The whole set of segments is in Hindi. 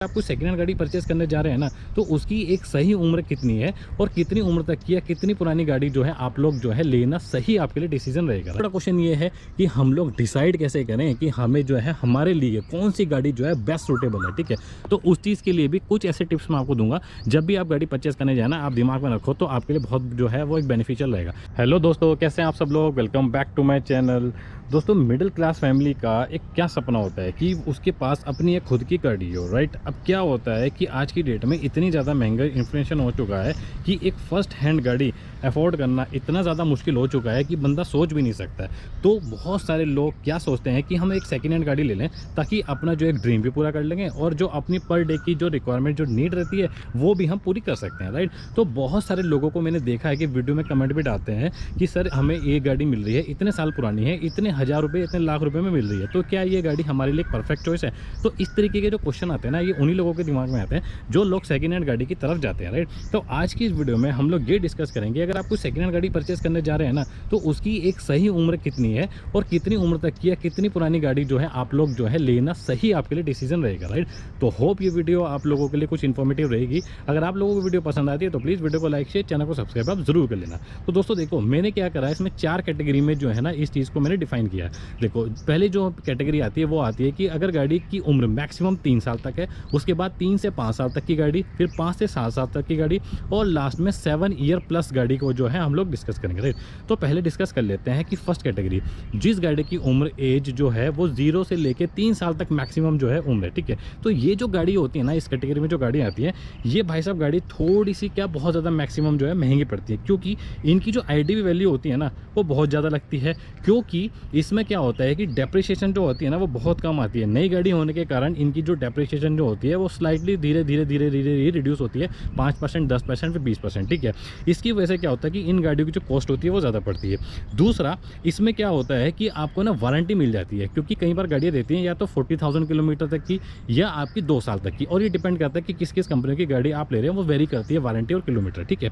आप कोई सेकंड हैंड गाड़ी परचेस करने जा रहे हैं ना, तो उसकी एक सही उम्र कितनी है और कितनी उम्र तक की या कितनी पुरानी गाड़ी जो है आप लोग जो है लेना सही आपके लिए डिसीजन रहेगा। बड़ा क्वेश्चन ये है कि हम लोग डिसाइड कैसे करें कि हमें जो है हमारे लिए कौन सी गाड़ी जो है बेस्ट सूटेबल है। ठीक है, तो उस चीज़ के लिए भी कुछ ऐसे टिप्स मैं आपको दूंगा। जब भी आप गाड़ी परचेस करने जाए ना, आप दिमाग में रखो तो आपके लिए बहुत जो है वो एक बेनिफिशियल रहेगा। हेलो दोस्तों, कैसे हैं आप सब लोग? Welcome back to my channel. दोस्तों, मिडिल क्लास फैमिली का एक क्या सपना होता है कि उसके पास अपनी एक खुद की गाड़ी हो, राइट। अब क्या होता है कि आज की डेट में इतनी ज़्यादा महंगा इन्फ्लेशन हो चुका है कि एक फ़र्स्ट हैंड गाड़ी अफोर्ड करना इतना ज़्यादा मुश्किल हो चुका है कि बंदा सोच भी नहीं सकता है। तो बहुत सारे लोग क्या सोचते हैं कि हम एक सेकेंड हैंड गाड़ी ले लें ताकि अपना जो एक ड्रीम भी पूरा कर लेंगे और जो अपनी पर डे की जो रिक्वायरमेंट जो नीड रहती है वो भी हम पूरी कर सकते हैं, राइट। तो बहुत सारे लोगों को मैंने देखा है कि वीडियो में कमेंट भी डालते हैं कि सर हमें ये गाड़ी मिल रही है, इतने साल पुरानी है, इतने हज़ार रुपये इतने लाख रुपए में मिल रही है, तो क्या ये गाड़ी हमारे लिए परफेक्ट चॉइस है? तो इस तरीके के जो क्वेश्चन आते हैं ना, ये उन्हीं लोगों के दिमाग में आते हैं जो लोग सेकंड हैंड गाड़ी की तरफ जाते हैं, राइट। तो आज की इस वीडियो में हम लोग ये डिस्कस करेंगे, अगर आप कोई सेकंड हैंड गाड़ी परचेस करने जा रहे हैं ना, तो उसकी एक सही उम्र कितनी है और कितनी उम्र तक की या कितनी पुरानी गाड़ी जो है आप लोग जो है लेना सही आपके लिए डिसीजन रहेगा, राइट। तो होप ये वीडियो आप लोगों के लिए कुछ इन्फॉर्मेटिव रहेगी। अगर आप लोगों को वीडियो पसंद आती है तो प्लीज़ वीडियो को लाइक शेयर, चैनल को सब्सक्राइब आप जरूर कर लेना। तो दोस्तों देखो, मैंने क्या करा है, इसमें 4 कैटेगरी में जो है ना इस चीज़ को मैंने डिफाइन किया है। देखो, पहले जो कैटेगरी आती है वो आती है कि अगर गाड़ी की उम्र मैक्सिमम 3 साल तक है, उसके बाद 3 से 5 साल तक की गाड़ी, फिर 5 से 7 साल तक की गाड़ी और लास्ट में 7 ईयर प्लस गाड़ी को जो है हम लोग डिस्कस करेंगे, राइट। तो पहले डिस्कस कर लेते हैं कि फर्स्ट कैटेगरी, जिस गाड़ी की उम्र एज जो है वो 0 से लेके 3 साल तक मैक्सिमम जो है उम्र है, ठीक है। तो ये जो गाड़ी होती है ना, इस कैटेगरी में जो गाड़ी आती है, ये भाई साहब गाड़ी थोड़ी सी क्या बहुत ज़्यादा मैक्सिमम जो है महंगी पड़ती है, क्योंकि इनकी जो आईडीवी वैल्यू होती है ना वो बहुत ज़्यादा लगती है। क्योंकि इसमें क्या होता है कि डेप्रिसिएशन जो होती है ना वो बहुत कम आती है। नई गाड़ी होने के कारण इनकी जो डेप्रिसिएशन जो होती है वो स्लाइटली धीरे धीरे रिड्यूस होती है, 5%, 10%, फिर 20%, ठीक है। इसकी वजह से क्या होता है कि इन गाड़ियों की जो कॉस्ट होती है वो ज़्यादा पड़ती है। दूसरा, इसमें क्या होता है कि आपको ना वारंटी मिल जाती है, क्योंकि कई बार गाड़ियाँ देती हैं या तो 40,000 किलोमीटर तक की या आपकी 2 साल तक की, और ये डिपेंड करता है कि किस किस कंपनी की गाड़ी आप ले रहे हैं, वो वेरी करती है वारंटी और किलोमीटर, ठीक है।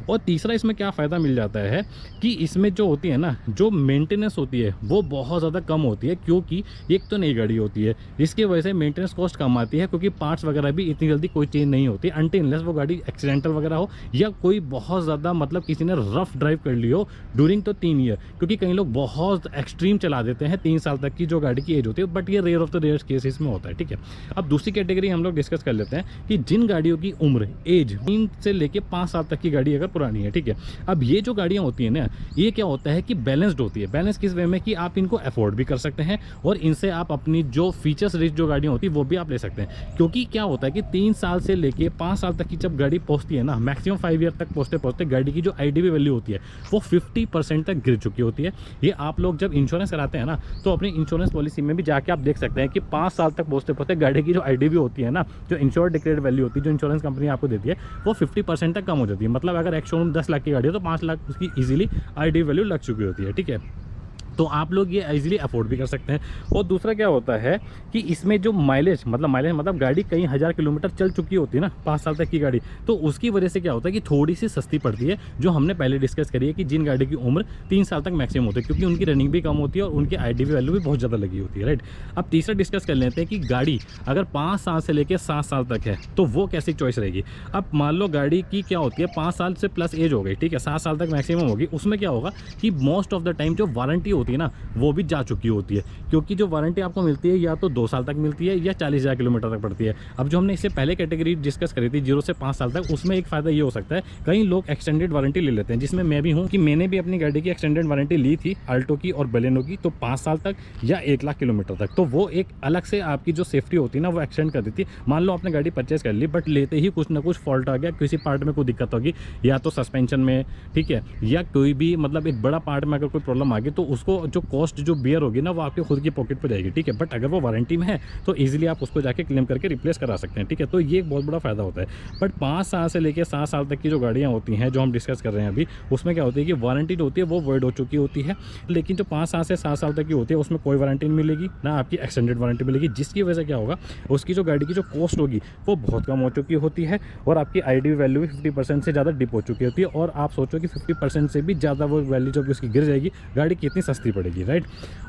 और तीसरा, इसमें क्या फ़ायदा मिल जाता है कि इसमें जो होती है ना, जो मेंटेनेंस होती है वो बहुत ज़्यादा कम होती है, क्योंकि एक तो नई गाड़ी होती है, इसकी वजह से मेंटेनेंस कॉस्ट कम आती है, क्योंकि पार्ट्स वगैरह भी इतनी जल्दी कोई चेंज नहीं होती अनटिल अनलेस वो गाड़ी एक्सीडेंटल वगैरह हो या कोई बहुत ज़्यादा मतलब किसी ने रफ ड्राइव कर ली हो ड्यूरिंग तो 3 ईयर, क्योंकि कई लोग बहुत एक्सट्रीम चला देते हैं 3 साल तक की जो गाड़ी की एज होती है, बट ये rare of the rare cases में होता है, ठीक है। अब दूसरी कैटेगरी हम लोग डिस्कस कर लेते हैं कि जिन गाड़ियों की उम्र एज 3 से लेके 5 साल तक की गाड़ी अगर पुरानी है, ठीक है। अब ये जो गाड़ियाँ होती हैं ना, ये क्या होता है कि बैलेंस्ड होती है। बैलेंस किस वे में कि आप इनको अफोर्ड भी कर सकते हैं और इनसे आप अपनी जो फीचर्स रिच जो गाड़ियाँ होती है वो भी आप ले सकते हैं। क्योंकि क्या होता है कि 3 साल से लेके 5 साल तक की जब गाड़ी पहुंचती है ना, मैक्सिमम 5 ईयर तक पहुंचते गाड़ी की जो आईडीवी वैल्यू होती है वो 50% तक गिर चुकी होती है। ये आप लोग जब इंश्योरेंस कराते हैं ना, तो अपनी इंश्योरेंस पॉलिसी में भी जाके आप देख सकते हैं कि 5 साल तक पहुंचते गाड़ी की जो आईडीवी होती है ना, जो इंश्योर्ड डिक्लेयर्ड वैल्यू होती है, जो इंश्योरेंस कंपनी आपको देती है, वो 50% तक कम हो जाती है। मतलब अगर एक शोरूम 10 लाख की गाड़ी है तो 5 लाख उसकी ईजिली आईडीवी वैल्यू लग चुकी होती है, ठीक है। तो आप लोग ये इजीली अफोर्ड भी कर सकते हैं। और दूसरा क्या होता है कि इसमें जो माइलेज मतलब गाड़ी कई हज़ार किलोमीटर चल चुकी होती है ना 5 साल तक की गाड़ी, तो उसकी वजह से क्या होता है कि थोड़ी सी सस्ती पड़ती है, जो हमने पहले डिस्कस करी है कि जिन गाड़ी की उम्र 3 साल तक मैक्सिमम होती है, क्योंकि उनकी रनिंग भी कम होती है और उनकी आईडीवी वैल्यू भी बहुत ज़्यादा लगी होती है, राइट। अब तीसरा डिस्कस कर लेते हैं कि गाड़ी अगर 5 साल से लेकर 7 साल तक है तो वो कैसी चॉइस रहेगी। अब मान लो गाड़ी की क्या होती है 5 साल से प्लस एज हो गई, ठीक है, 7 साल तक मैक्सिमम होगी, उसमें क्या होगा कि मोस्ट ऑफ द टाइम जो वारंटी होती है ना वो भी जा चुकी होती है, क्योंकि जो वारंटी आपको मिलती है या तो 2 साल तक मिलती है या 40,000 किलोमीटर तक पड़ती है। अब जो हमने इससे पहले कैटेगरी डिस्कस करी थी 0 से 5 साल तक, उसमें एक फ़ायदा ये हो सकता है कई लोग एक्सटेंडेड वारंटी ले लेते हैं, जिसमें मैं भी हूँ कि मैंने भी अपनी गाड़ी की एक्सटेंडेड वारंटी ली थी, अल्टो की और बलेनो की, तो 5 साल तक या 1 लाख किलोमीटर तक। तो वो एक अलग से आपकी जो सेफ्टी होती है ना वो एक्सटेंड कर देती है। मान लो आपने गाड़ी परचेस कर ली, बट लेते ही कुछ ना कुछ फॉल्ट आ गया, किसी पार्ट में कोई दिक्कत होगी, या तो सस्पेंशन में, ठीक है, या कोई भी मतलब एक बड़ा पार्ट में अगर कोई प्रॉब्लम आ गई, तो उसको जो कॉस्ट जो बियर होगी ना वो आपके खुद की पॉकेट पर जाएगी, ठीक है। बट अगर वो वारंटी में है तो इजीली आप उसको जाके क्लेम करके रिप्लेस करा सकते हैं, ठीक है। तो ये एक बहुत बड़ा फायदा होता है। बट 5 साल से लेकर 7 साल तक की जो गाड़ियाँ होती हैं जो हम डिस्कस कर रहे हैं अभी, उसमें क्या होती है कि वारंटी जो होती है वो वर्ड हो चुकी होती है, लेकिन जो 5 साल से 7 साल तक की होती है उसमें कोई वारंटी नहीं मिलेगी, ना आपकी एक्सटेंडेड वारंटी मिलेगी, जिसकी वजह से क्या होगा उसकी जो गाड़ी की जो कॉस्ट होगी वो बहुत कम हो चुकी होती है और आपकी आईडी वैल्यू भी 50% से ज़्यादा डिप हो चुकी होती है। और आप सोचो कि 50% से भी ज़्यादा वो वैल्यू जब उसकी गिर जाएगी, गाड़ी कितनी सस्ती करती पड़ेगी, राइट।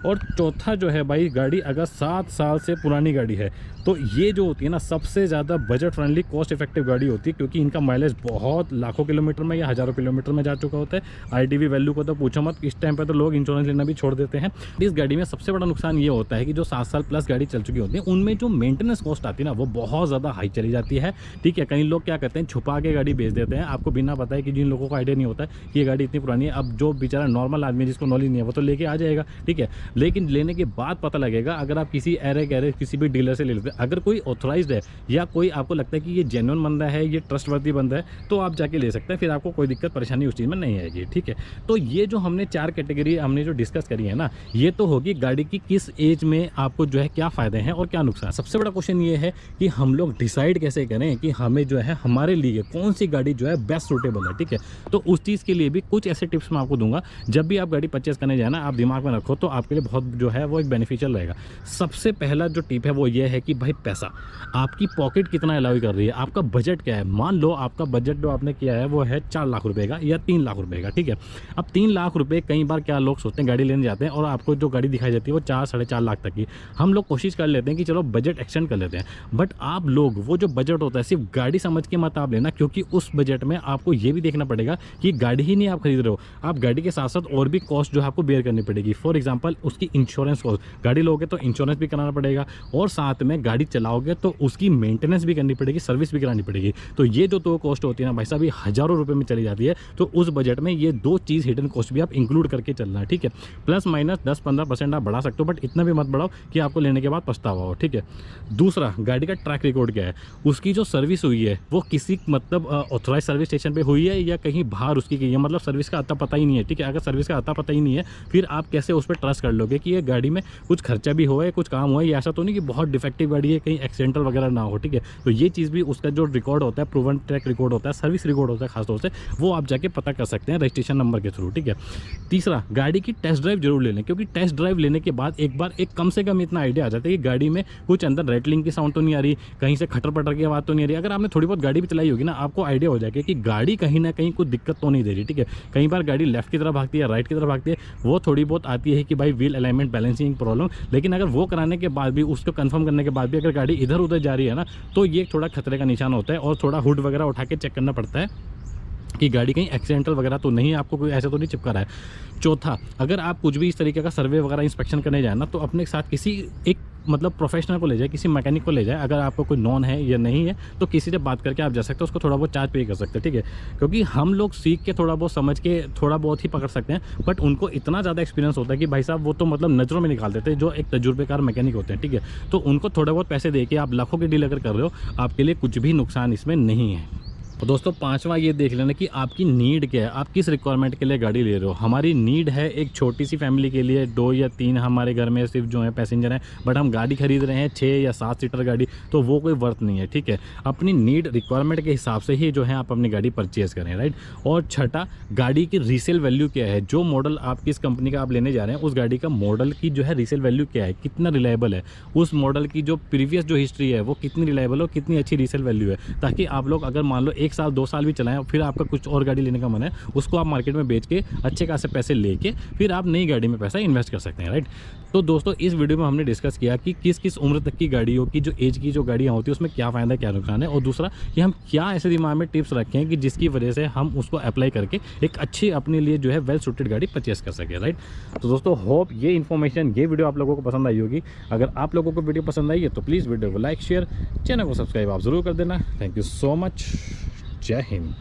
और चौथा जो है भाई, गाड़ी अगर 7 साल से पुरानी गाड़ी है तो ये जो होती है ना सबसे ज़्यादा बजट फ्रेंडली कॉस्ट इफेक्टिव गाड़ी होती है, क्योंकि इनका माइलेज बहुत लाखों किलोमीटर में या हज़ारों किलोमीटर में जा चुका होता है। आईडीवी वैल्यू को तो पूछो मत, इस टाइम पे तो लोग इंश्योरेंस लेना भी छोड़ देते हैं। इस गाड़ी में सबसे बड़ा नुकसान ये होता है कि जो 7 साल प्लस गाड़ी चल चुकी होती है उनमें जो मेंटेनेंस कॉस्ट आती है ना वो बहुत ज़्यादा हाई चली जाती है, ठीक है। कई लोग क्या करते हैं, छुपा के गाड़ी बेच देते हैं, आपको बिना बताए, कि जिन लोगों को आइडिया नहीं होता है कि ये गाड़ी इतनी पुरानी है। अब जो बेचारा नॉर्मल आदमी जिसको नॉलेज नहीं है वो तो लेके आ जाएगा, ठीक है, लेकिन लेने के बाद पता लगेगा अगर आप किसी एरे गैरेज किसी भी डीलर से ले लेते हैं, अगर कोई ऑथराइज्ड है या कोई आपको लगता है कि ये जेन्युइन बंदा है, ये ट्रस्टवर्दी बंदा है, तो आप जाके ले सकते हैं, फिर आपको कोई दिक्कत परेशानी उस चीज़ में नहीं आएगी, ठीक है। तो ये जो हमने 4 कैटेगरी हमने जो डिस्कस करी है ना, ये तो होगी गाड़ी की किस एज में आपको जो है क्या फ़ायदे हैं और क्या नुकसान। सबसे बड़ा क्वेश्चन ये है कि हम लोग डिसाइड कैसे करें कि हमें जो है हमारे लिए कौन सी गाड़ी जो है बेस्ट सूटेबल है, ठीक है। तो उस चीज़ के लिए भी कुछ ऐसे टिप्स मैं आपको दूंगा, जब भी आप गाड़ी परचेस करने जाए ना आप दिमाग में रखो, तो आपके लिए बहुत जो है वो एक बेनिफिशियल रहेगा। सबसे पहला जो टिप है वो ये है कि भाई पैसा, आपकी पॉकेट कितना अलाउ कर रही है, आपका बजट क्या है। मान लो आपका बजट जो आपने किया है वो है 4 लाख रुपए का या 3 लाख रुपए का, ठीक है। अब 3 लाख रुपए, कई बार क्या लोग सोचते हैं गाड़ी लेने जाते हैं और आपको जो गाड़ी दिखाई जाती है वो 4 साढ़े 4 लाख तक की, हम लोग कोशिश कर लेते हैं कि चलो बजट एक्सटेंड कर लेते हैं। बट आप लोग वो जो बजट होता है सिर्फ गाड़ी समझ के मत आप लेना, क्योंकि उस बजट में आपको ये भी देखना पड़ेगा कि गाड़ी ही नहीं आप खरीद रहे हो, आप गाड़ी के साथ साथ और भी कॉस्ट जो है आपको बेयर करनी पड़ेगी। फॉर एग्जांपल उसकी इंश्योरेंस कॉस्ट, गाड़ी लोगे तो इंश्योरेंस भी कराना पड़ेगा, और साथ में गाड़ी चलाओगे तो उसकी मेंटेनेंस भी करनी पड़ेगी, सर्विस भी करानी पड़ेगी। तो ये जो दो कॉस्ट होती है ना भाई साहब, ये हज़ारों रुपए में चली जाती है। तो उस बजट में ये 2 चीज़ हिडन कॉस्ट भी आप इंक्लूड करके चलना है, ठीक है। प्लस माइनस 10-15% आप बढ़ा सकते हो, बट इतना भी मत बढ़ाओ कि आपको लेने के बाद पछतावा हो, ठीक है। दूसरा, गाड़ी का ट्रैक रिकॉर्ड क्या है, उसकी जो सर्विस हुई है वो किसी मतलब ऑथराइज सर्विस स्टेशन पे हुई है या कहीं बाहर उसकी गई है, मतलब सर्विस का अता पता ही नहीं है, ठीक है। अगर सर्विस का अता पता ही नहीं है फिर आप कैसे उस पर ट्रस्ट कर लोगे कि ये गाड़ी में कुछ खर्चा भी हो, कुछ काम हुआ है, ऐसा तो नहीं कि बहुत डिफेक्टिव गाड़ी है, कहीं एक्सीडेंटल वगैरह ना हो, ठीक है। तो ये चीज़ भी उसका जो रिकॉर्ड होता है, प्रूवन ट्रैक रिकॉर्ड होता है, सर्विस रिकॉर्ड होता है खासतौर से, वो आप जाके पता कर सकते हैं रजिस्ट्रेशन नंबर के थ्रू, ठीक है। तीसरा, गाड़ी की टेस्ट ड्राइव जरूर ले लें, क्योंकि टेस्ट ड्राइव लेने के बाद एक बार एक कम से कम इतना आइडिया आ जाता है कि गाड़ी में कुछ अंदर रेटलिंग की साउंड तो नहीं आ रही, कहीं से खटर पटर की आवाज़ तो नहीं आ रही। अगर आपने थोड़ी बहुत गाड़ी भी चलाई होगी ना, आपको आइडिया हो जाएगा कि गाड़ी कहीं ना कहीं कुछ दिक्कत तो नहीं दे रही, ठीक है। कई बार गाड़ी लेफ्ट की तरफ भागती है, राइट की तरफ भागती है, वो थोड़ी बहुत आती है कि भाई व्हील अलाइनमेंट बैलेंसिंग प्रॉब्लम, लेकिन अगर वो कराने के बाद भी, उसको कंफर्म करने के बाद भी अगर गाड़ी इधर उधर जा रही है ना, तो ये थोड़ा खतरे का निशान होता है, और थोड़ा हुड वगैरह उठा के चेक करना पड़ता है कि गाड़ी कहीं एक्सीडेंटल वगैरह तो नहीं, आपको कोई ऐसा तो नहीं चिपका रहा है। चौथा, अगर आप कुछ भी इस तरीके का सर्वे वगैरह इंस्पेक्शन करने जाए ना, तो अपने साथ किसी एक मतलब प्रोफेशनल को ले जाए, किसी मैकेनिक को ले जाए। अगर आपको कोई नॉन है या नहीं है तो किसी से बात करके आप जा सकते हो, उसको थोड़ा बहुत चार्ज पे कर सकते हैं, ठीक है। क्योंकि हम लोग सीख के थोड़ा बहुत समझ के थोड़ा बहुत ही पकड़ सकते हैं, बट उनको इतना ज़्यादा एक्सपीरियंस होता है कि भाई साहब वो तो मतलब नज़रों में निकाल देते हैं, जो एक तजुर्बेकार मैकेनिक होते हैं, ठीक है। तो उनको थोड़ा बहुत पैसे दे के आप लाखों की डील अगर कर रहे हो, आपके लिए कुछ भी नुकसान इसमें नहीं है। तो दोस्तों, पांचवा ये देख लेना कि आपकी नीड क्या है, आप किस रिक्वायरमेंट के लिए गाड़ी ले रहे हो। हमारी नीड है एक छोटी सी फैमिली के लिए, 2 या 3 हमारे घर में सिर्फ जो है पैसेंजर हैं, बट हम गाड़ी खरीद रहे हैं 6 या 7 सीटर गाड़ी, तो वो कोई वर्थ नहीं है, ठीक है। अपनी नीड रिक्वायरमेंट के हिसाब से ही जो है आप अपनी गाड़ी परचेज़ करें, राइट। और छठा, गाड़ी की रीसेल वैल्यू क्या है, जो मॉडल आप किस कंपनी का आप लेने जा रहे हैं उस गाड़ी का मॉडल की जो है रीसेल वैल्यू क्या है, कितना रिलायबल है, उस मॉडल की जो प्रीवियस जो हिस्ट्री है वो कितनी रिलायबल हो, कितनी अच्छी रीसेल वैल्यू है, ताकि आप लोग अगर मान लो 1 साल 2 साल भी चलाएं, फिर आपका कुछ और गाड़ी लेने का मन है, उसको आप मार्केट में बेच के अच्छे खासे पैसे लेके फिर आप नई गाड़ी में पैसा इन्वेस्ट कर सकते हैं, राइट। तो दोस्तों, इस वीडियो में हमने डिस्कस किया कि किस किस उम्र तक की गाड़ियों की जो एज की जो गाड़ियाँ होती है उसमें क्या फ़ायदा है, क्या नुकसान है, और दूसरा कि हम क्या ऐसे दिमाग में टिप्स रखें कि जिसकी वजह से हम उसको अप्लाई करके एक अच्छी अपने लिए जो है वेल सूटेड गाड़ी परचेस कर सके, राइट। तो दोस्तों, होप ये इन्फॉर्मेशन, ये वीडियो आप लोगों को पसंद आई होगी। अगर आप लोगों को वीडियो पसंद आई है तो प्लीज़ वीडियो को लाइक शेयर, चैनल को सब्सक्राइब आप ज़रूर कर देना। Thank you so much. जय हिंद।